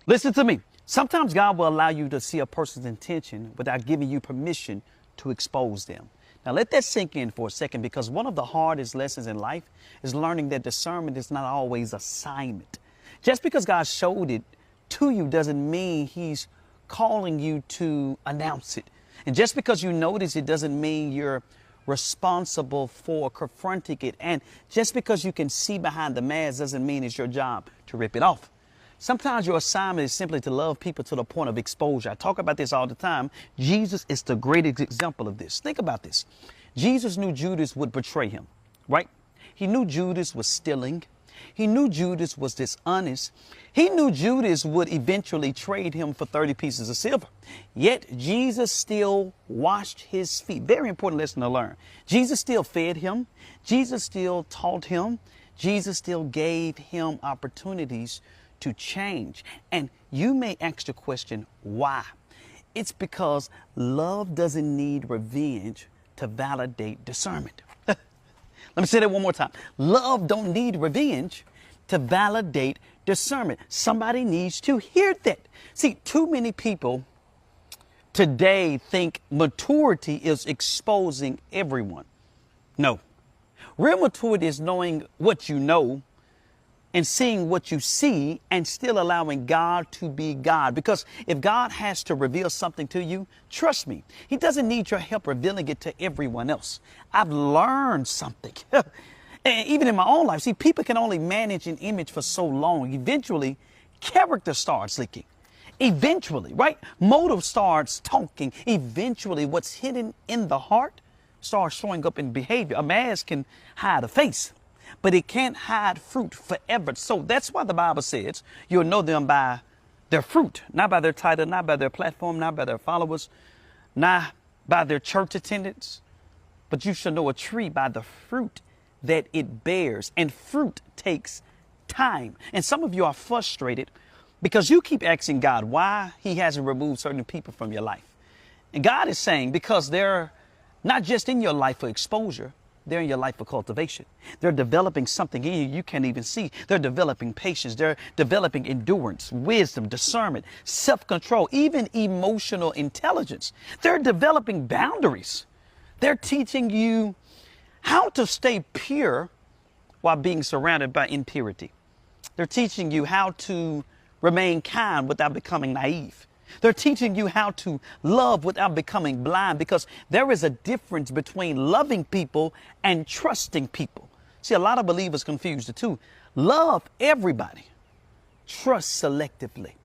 Listen to me. Sometimes God will allow you to see a person's intention without giving you permission to expose them. Now, let that sink in for a second, because one of the hardest lessons in life is learning that discernment is not always assignment. Just because God showed it to you doesn't mean He's calling you to announce it. And just because you notice it doesn't mean you're responsible for confronting it. And just because you can see behind the mask doesn't mean it's your job to rip it off. Sometimes your assignment is simply to love people to the point of exposure. I talk about this all the time. Jesus is the greatest example of this. Think about this. Jesus knew Judas would betray him, right? He knew Judas was stealing. He knew Judas was dishonest. He knew Judas would eventually trade him for 30 pieces of silver. Yet Jesus still washed his feet. Very important lesson to learn. Jesus still fed him. Jesus still taught him. Jesus still gave him opportunities to change. And you may ask the question, why? It's because love doesn't need revenge to validate discernment. Let me say that one more time. Love don't need revenge to validate discernment. Somebody needs to hear that. See, too many people today think maturity is exposing everyone. No. Real maturity is knowing what you know and seeing what you see and still allowing God to be God. Because if God has to reveal something to you, trust me, He doesn't need your help revealing it to everyone else. I've learned something. And even in my own life, see, people can only manage an image for so long. Eventually, character starts leaking. Eventually, right? Motive starts talking. Eventually, what's hidden in the heart starts showing up in behavior. A mask can hide a face, but it can't hide fruit forever. So that's why the Bible says you'll know them by their fruit, not by their title, not by their platform, not by their followers, not by their church attendance, but you shall know a tree by the fruit that it bears. And fruit takes time. And some of you are frustrated because you keep asking God why He hasn't removed certain people from your life. And God is saying, because they're not just in your life for exposure, they're in your life for cultivation. They're developing something in you can't even see. They're developing patience. They're developing endurance, wisdom, discernment, self-control, even emotional intelligence. They're developing boundaries. They're teaching you how to stay pure while being surrounded by impurity. They're teaching you how to remain kind without becoming naive. They're teaching you how to love without becoming blind, because there is a difference between loving people and trusting people. See, a lot of believers confuse the two. Love everybody. Trust selectively.